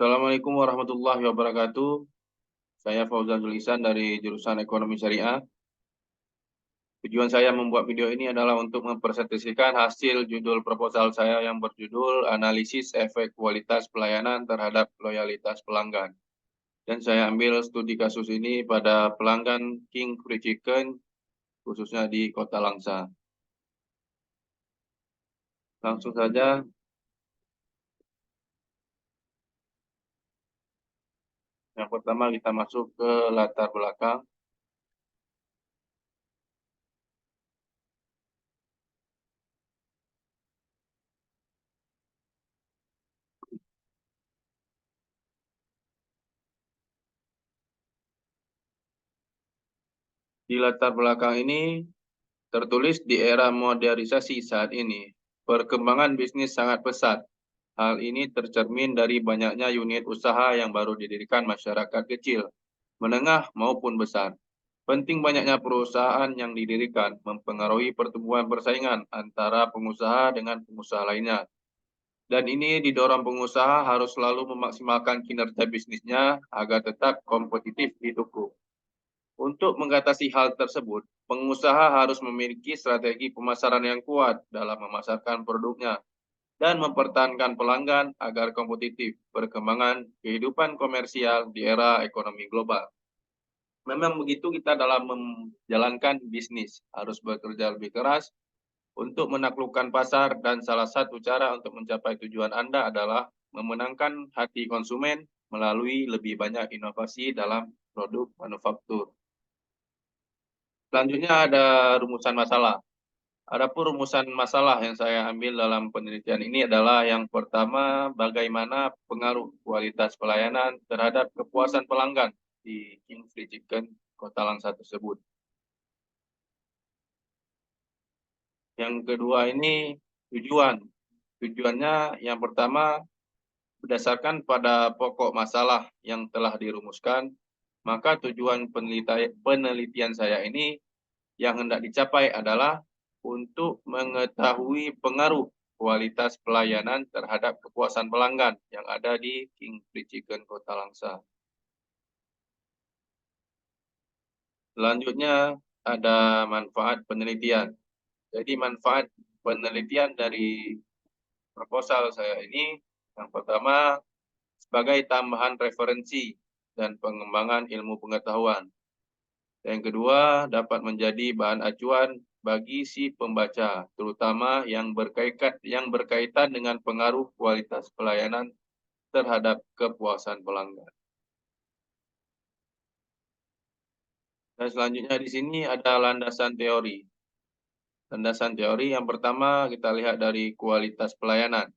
Assalamualaikum warahmatullahi wabarakatuh. Saya Fauzan Zulisan dari jurusan Ekonomi Syariah. Tujuan saya membuat video ini adalah untuk mempresentasikan hasil judul proposal saya yang berjudul Analisis Efek Kualitas Pelayanan Terhadap Loyalitas Pelanggan. Dan saya ambil studi kasus ini pada pelanggan King Free Chicken, khususnya di Kota Langsa. Langsung saja. Yang pertama kita masuk ke latar belakang. Di latar belakang ini tertulis di era modernisasi saat ini, perkembangan bisnis sangat pesat. Hal ini tercermin dari banyaknya unit usaha yang baru didirikan masyarakat kecil, menengah maupun besar. Penting banyaknya perusahaan yang didirikan mempengaruhi pertumbuhan persaingan antara pengusaha dengan pengusaha lainnya. Dan ini didorong pengusaha harus selalu memaksimalkan kinerja bisnisnya agar tetap kompetitif di toko. Untuk mengatasi hal tersebut, pengusaha harus memiliki strategi pemasaran yang kuat dalam memasarkan produknya dan mempertahankan pelanggan agar kompetitif. Perkembangan kehidupan komersial di era ekonomi global. Memang begitu, kita dalam menjalankan bisnis harus bekerja lebih keras untuk menaklukkan pasar, dan salah satu cara untuk mencapai tujuan Anda adalah memenangkan hati konsumen melalui lebih banyak inovasi dalam produk manufaktur. Selanjutnya ada rumusan masalah. Adapun rumusan masalah yang saya ambil dalam penelitian ini adalah yang pertama, bagaimana pengaruh kualitas pelayanan terhadap kepuasan pelanggan di King Free Chicken Kota Langsa tersebut. Yang kedua ini tujuan. Tujuannya yang pertama, berdasarkan pada pokok masalah yang telah dirumuskan, maka tujuan penelitian saya ini yang hendak dicapai adalah untuk mengetahui pengaruh kualitas pelayanan terhadap kepuasan pelanggan yang ada di King Free Chicken Kota Langsa. Selanjutnya ada manfaat penelitian. Jadi manfaat penelitian dari proposal saya ini, yang pertama, sebagai tambahan referensi dan pengembangan ilmu pengetahuan. Yang kedua, dapat menjadi bahan acuan bagi si pembaca, terutama yang berkaitan dengan pengaruh kualitas pelayanan terhadap kepuasan pelanggan. Dan selanjutnya di sini ada landasan teori. Landasan teori yang pertama kita lihat dari kualitas pelayanan.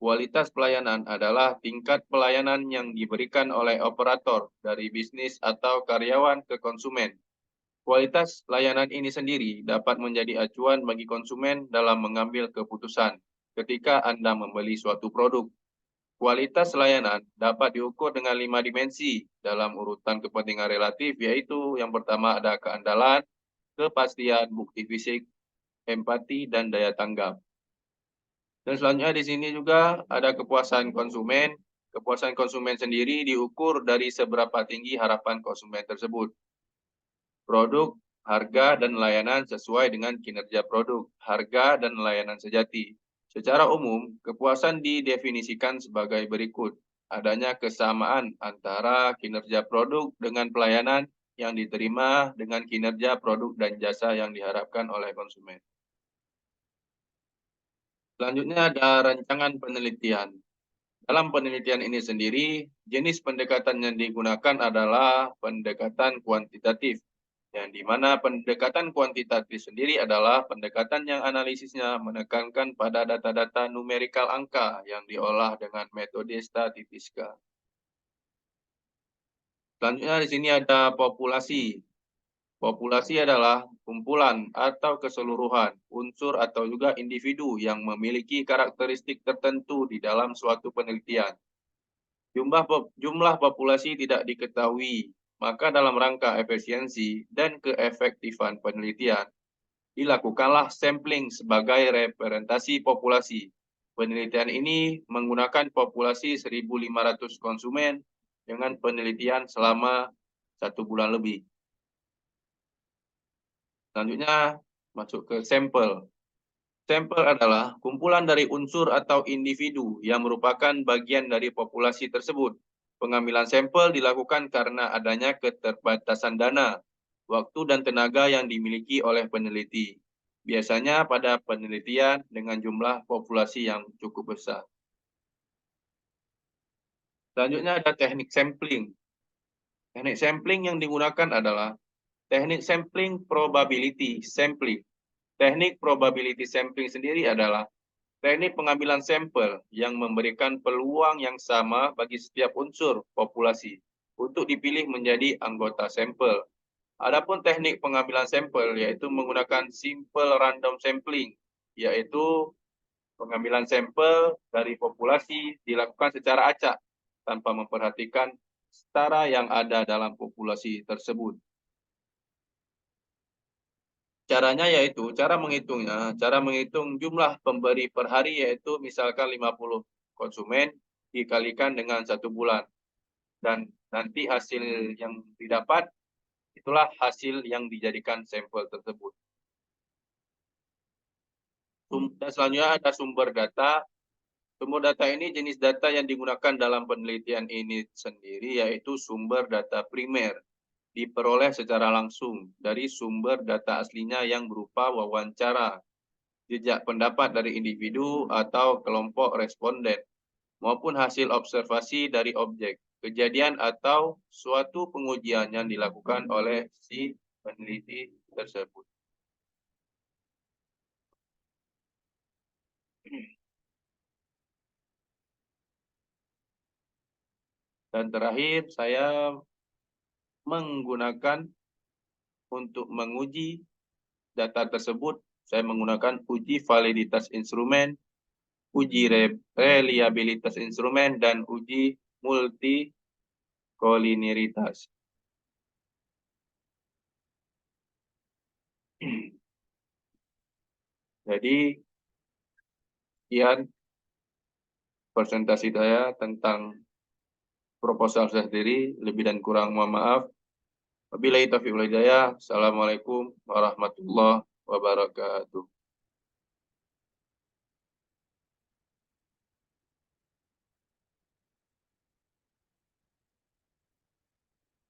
Kualitas pelayanan adalah tingkat pelayanan yang diberikan oleh operator dari bisnis atau karyawan ke konsumen. Kualitas layanan ini sendiri dapat menjadi acuan bagi konsumen dalam mengambil keputusan ketika Anda membeli suatu produk. Kualitas layanan dapat diukur dengan 5 dimensi dalam urutan kepentingan relatif, yaitu yang pertama ada keandalan, kepastian, bukti fisik, empati, dan daya tanggap. Dan selanjutnya di sini juga ada kepuasan konsumen. Kepuasan konsumen sendiri diukur dari seberapa tinggi harapan konsumen tersebut. Produk, harga, dan layanan sesuai dengan kinerja produk, harga, dan layanan sejati. Secara umum, kepuasan didefinisikan sebagai berikut. Adanya kesamaan antara kinerja produk dengan pelayanan yang diterima dengan kinerja produk dan jasa yang diharapkan oleh konsumen. Selanjutnya ada rancangan penelitian. Dalam penelitian ini sendiri, jenis pendekatan yang digunakan adalah pendekatan kuantitatif, yang di mana pendekatan kuantitatif sendiri adalah pendekatan yang analisisnya menekankan pada data-data numerikal angka yang diolah dengan metode statistika. Selanjutnya di sini ada populasi. Populasi adalah kumpulan atau keseluruhan unsur atau juga individu yang memiliki karakteristik tertentu di dalam suatu penelitian. Jumlah populasi tidak diketahui, maka dalam rangka efisiensi dan keefektifan penelitian, dilakukanlah sampling sebagai representasi populasi. Penelitian ini menggunakan populasi 1.500 konsumen dengan penelitian selama 1 bulan lebih. Selanjutnya, masuk ke sampel. Sampel adalah kumpulan dari unsur atau individu yang merupakan bagian dari populasi tersebut. Pengambilan sampel dilakukan karena adanya keterbatasan dana, waktu, dan tenaga yang dimiliki oleh peneliti. Biasanya pada penelitian dengan jumlah populasi yang cukup besar. Selanjutnya ada teknik sampling. Teknik sampling yang digunakan adalah teknik sampling probability sampling. Teknik probability sampling sendiri adalah teknik pengambilan sampel yang memberikan peluang yang sama bagi setiap unsur populasi untuk dipilih menjadi anggota sampel. Adapun teknik pengambilan sampel yaitu menggunakan simple random sampling, yaitu pengambilan sampel dari populasi dilakukan secara acak tanpa memperhatikan setara yang ada dalam populasi tersebut. Caranya yaitu, cara menghitung jumlah pemberi per hari yaitu misalkan 50 konsumen dikalikan dengan 1 bulan. Dan nanti hasil yang didapat, itulah hasil yang dijadikan sampel tersebut. Dan selanjutnya ada sumber data. Sumber data ini jenis data yang digunakan dalam penelitian ini sendiri yaitu sumber data primer. Diperoleh secara langsung dari sumber data aslinya yang berupa wawancara, jejak pendapat dari individu atau kelompok responden, maupun hasil observasi dari objek, kejadian atau suatu pengujian yang dilakukan oleh si peneliti tersebut. Dan terakhir, saya menggunakan untuk menguji data tersebut, saya menggunakan uji validitas instrumen, uji reliabilitas instrumen, dan uji multikoliniaritas. Jadi, sekian presentasi saya tentang proposal saya sendiri. Lebih dan kurang mohon maaf. Wabillahi taufiq wal hidayah. Assalamualaikum warahmatullahi wabarakatuh.